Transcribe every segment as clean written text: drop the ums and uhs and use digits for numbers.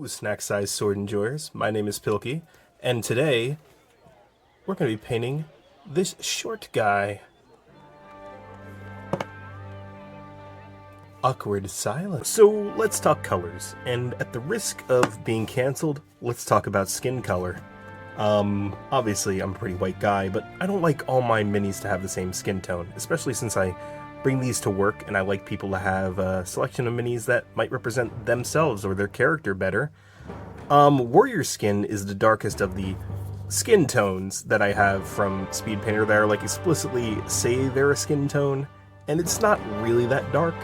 snack-sized sword enjoyers. My name is Pilkey, and today we're going to be painting this short guy. Awkward silence. So let's talk colors, and at the risk of being cancelled, let's talk about skin color. Obviously I'm a pretty white guy, but I don't like all my minis to have the same skin tone, especially since I bring these to work and I like people to have a selection of minis that might represent themselves or their character better. Warrior skin is the darkest of the skin tones that I have from Speed Painter that are like explicitly say they're a skin tone, and it's not really that dark.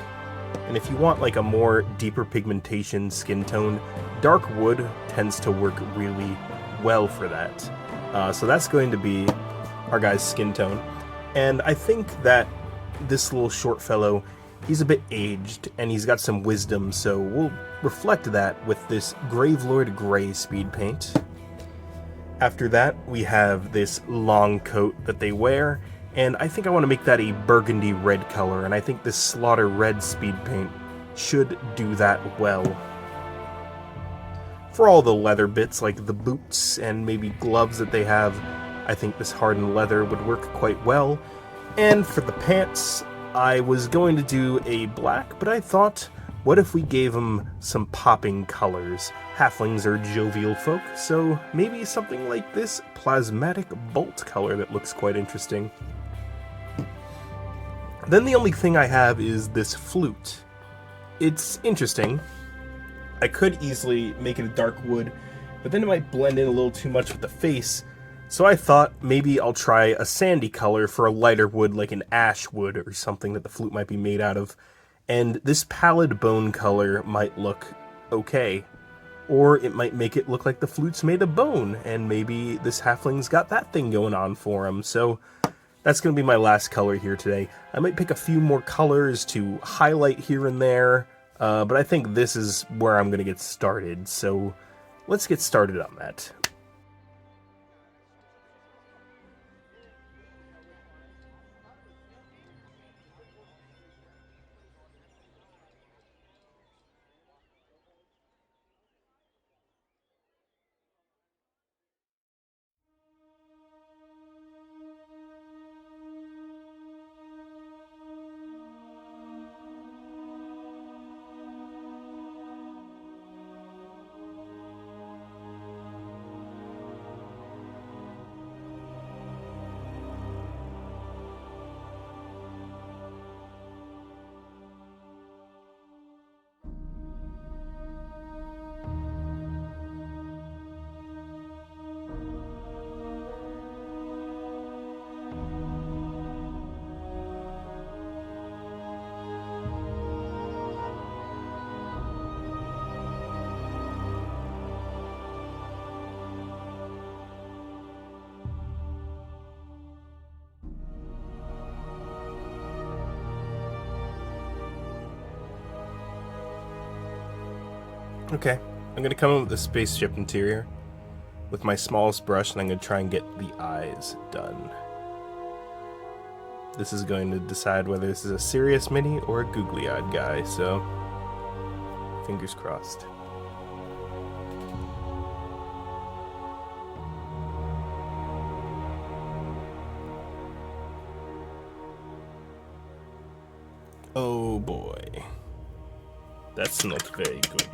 And if you want like a more deeper pigmentation skin tone, dark wood tends to work really well for that. So that's going to be our guy's skin tone. And I think that this little short fellow, he's a bit aged and he's got some wisdom, so we'll reflect that with this Gravelord Gray speed paint. After that, we have this long coat that they wear, and I think I want to make that a burgundy red color, and I think this Slaughter Red speed paint should do that well. For all the leather bits, like the boots and maybe gloves that they have, I think this hardened leather would work quite well. And for the pants, I was going to do a black, but I thought, what if we gave them some popping colors? Halflings are jovial folk, so maybe something like this plasmatic bolt color that looks quite interesting. Then the only thing I have is this flute. It's interesting. I could easily make it a dark wood, but then it might blend in a little too much with the face, so I thought maybe I'll try a sandy color for a lighter wood like an ash wood or something that the flute might be made out of, and this pallid bone color might look okay. Or it might make it look like the flute's made of bone, and maybe this halfling's got that thing going on for him, so that's going to be my last color here today. I might pick a few more colors to highlight here and there, but I think this is where I'm going to get started, so let's get started on that. Okay, I'm going to come in with the spaceship interior with my smallest brush, and I'm going to try and get the eyes done. This is going to decide whether this is a serious mini or a googly-eyed guy, so fingers crossed. Oh boy, that's not very good.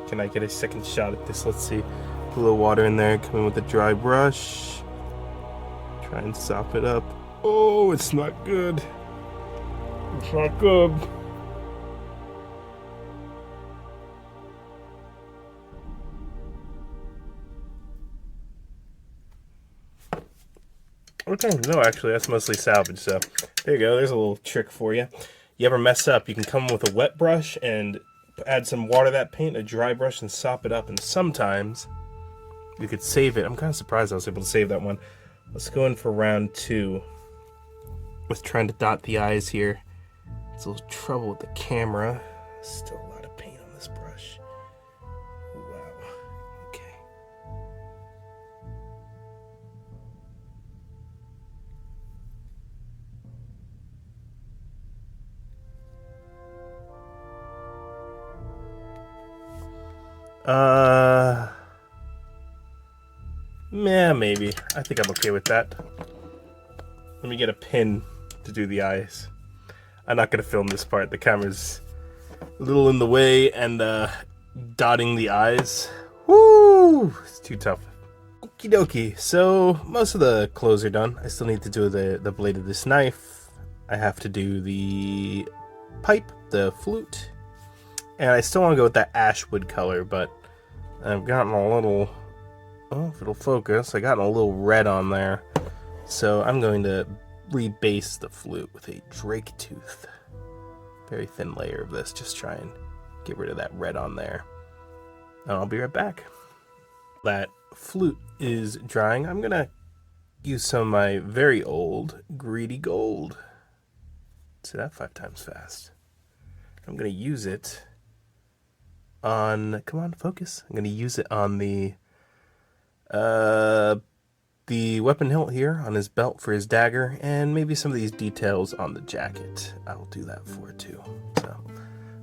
Can I get a second shot at this? Let's see. Put a little water in there, come in with a dry brush. Try and sop it up. Oh, it's not good. It's not good. Okay, no, actually, that's mostly salvage, so there you go. There's a little trick for you. You ever mess up, you can come with a wet brush and add some water to that paint, a dry brush, and sop it up, and sometimes you could save it. I'm kind of surprised I was able to save that one. Let's go in for round 2 with trying to dot the eyes here. It's a little trouble with the camera. Still a lot of paint on this brush. Wow. Okay. Yeah, maybe. I think I'm okay with that. Let me get a pin to do the eyes. I'm not gonna film this part. The camera's a little in the way, and dotting the eyes. Woo! It's too tough. Okie dokie. So most of the clothes are done. I still need to do the blade of this knife. I have to do the pipe, the flute, and I still want to go with that ashwood color, but I've gotten a little. Oh, if it'll focus, I got a little red on there. So I'm going to rebase the flute with a drake tooth. Very thin layer of this, just try and get rid of that red on there. And I'll be right back. That flute is drying. I'm gonna use some of my very old greedy gold. Say that 5 times fast. I'm gonna use it on, come on, focus. I'm gonna use it on the weapon hilt here on his belt for his dagger, and maybe some of these details on the jacket. I'll do that for it too. So,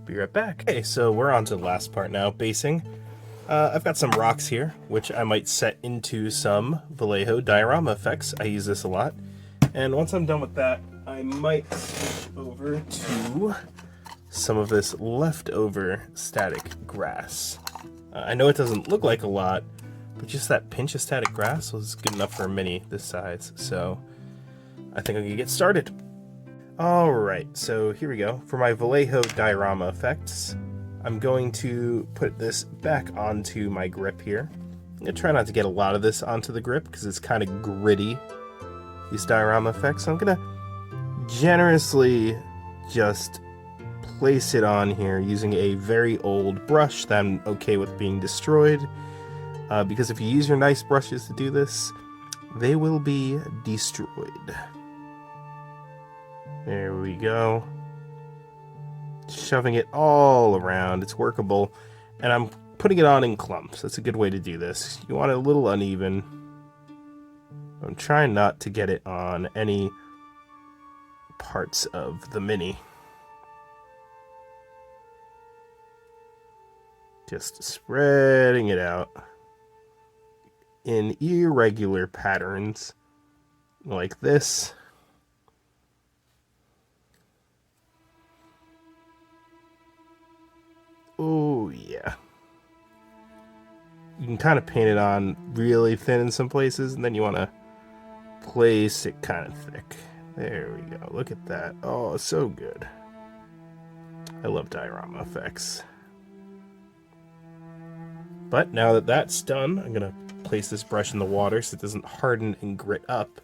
be right back. Okay, so we're on to the last part now, basing. I've got some rocks here, which I might set into some Vallejo diorama effects. I use this a lot. And once I'm done with that, I might switch over to some of this leftover static grass. I know it doesn't look like a lot, but just that pinch of static grass was good enough for a mini this size, so I think I can get started. Alright, so here we go. For my Vallejo diorama effects, I'm going to put this back onto my grip here. I'm going to try not to get a lot of this onto the grip because it's kind of gritty, these diorama effects. So I'm going to generously just place it on here using a very old brush that I'm okay with being destroyed. Because if you use your nice brushes to do this, they will be destroyed. There we go. Shoving it all around. It's workable. And I'm putting it on in clumps. That's a good way to do this. You want it a little uneven. I'm trying not to get it on any parts of the mini. Just spreading it out in irregular patterns like this. Oh yeah. You can kind of paint it on really thin in some places, and then you want to place it kind of thick. There we go. Look at that. Oh, so good. I love diorama effects. But now that that's done, I'm going to place this brush in the water so it doesn't harden and grit up.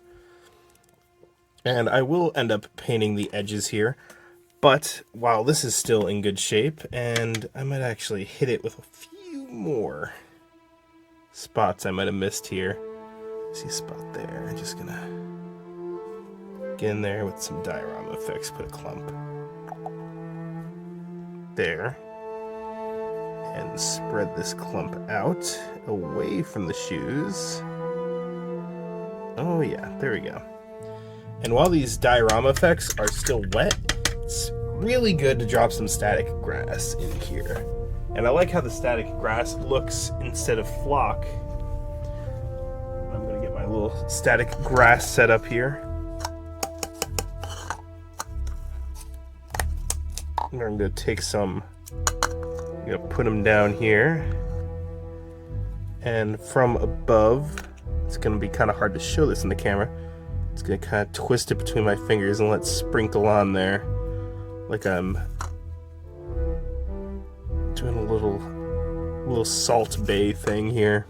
And I will end up painting the edges here. But while this is still in good shape, and I might actually hit it with a few more spots I might have missed here. See a spot there. I'm just going to get in there with some diorama effects, put a clump there. And spread this clump out away from the shoes. Oh yeah, there we go. And while these diorama effects are still wet, it's really good to drop some static grass in here. And I like how the static grass looks instead of flock. I'm gonna get my little static grass set up here. And I'm gonna take some, I'm gonna put them down here, and from above, it's gonna be kind of hard to show this in the camera. It's gonna kind of twist it between my fingers and let it sprinkle on there, like I'm doing a little salt bay thing here.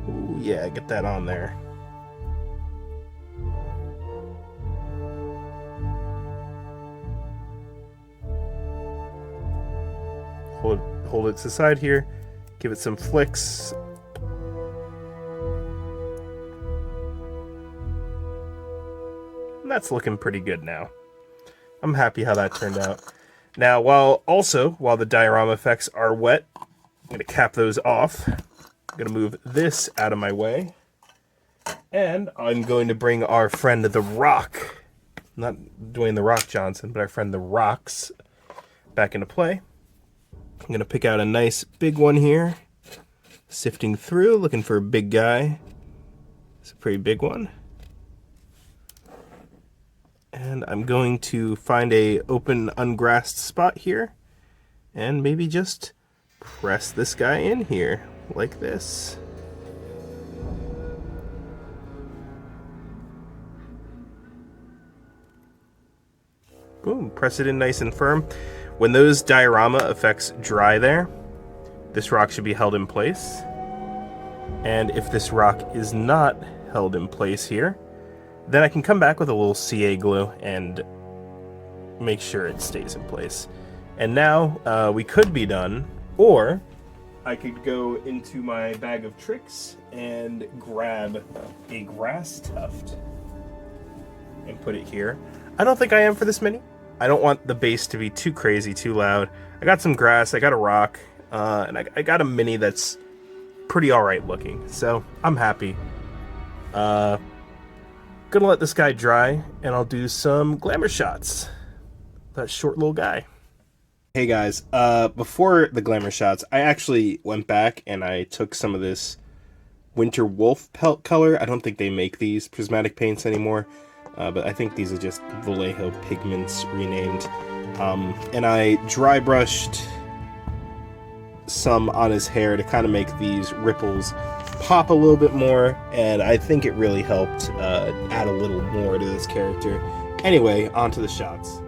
Ooh, yeah, get that on there. Hold it to the side here, give it some flicks. And that's looking pretty good now. I'm happy how that turned out. Now, while the diorama effects are wet, I'm going to cap those off. I'm going to move this out of my way. And I'm going to bring our friend The Rock, not Dwayne The Rock Johnson, but our friend The Rocks, back into play. I'm going to pick out a nice big one here. Sifting through, looking for a big guy. It's a pretty big one. And I'm going to find a open, ungrassed spot here. And maybe just press this guy in here, like this. Boom, press it in nice and firm. When those diorama effects dry there, this rock should be held in place. And if this rock is not held in place here, then I can come back with a little CA glue and make sure it stays in place. And now we could be done, or I could go into my bag of tricks and grab a grass tuft and put it here. I don't think I am for this mini. I don't want the bass to be too crazy, too loud. I got some grass, I got a rock, and I got a mini that's pretty alright looking, so I'm happy. Gonna let this guy dry, and I'll do some glamour shots. That short little guy. Hey guys, before the glamour shots, I actually went back and I took some of this Winter Wolf pelt color. I don't think they make these prismatic paints anymore. But I think these are just Vallejo pigments renamed. And I dry brushed some on his hair to kind of make these ripples pop a little bit more, and I think it really helped add a little more to this character. Anyway, on to the shots.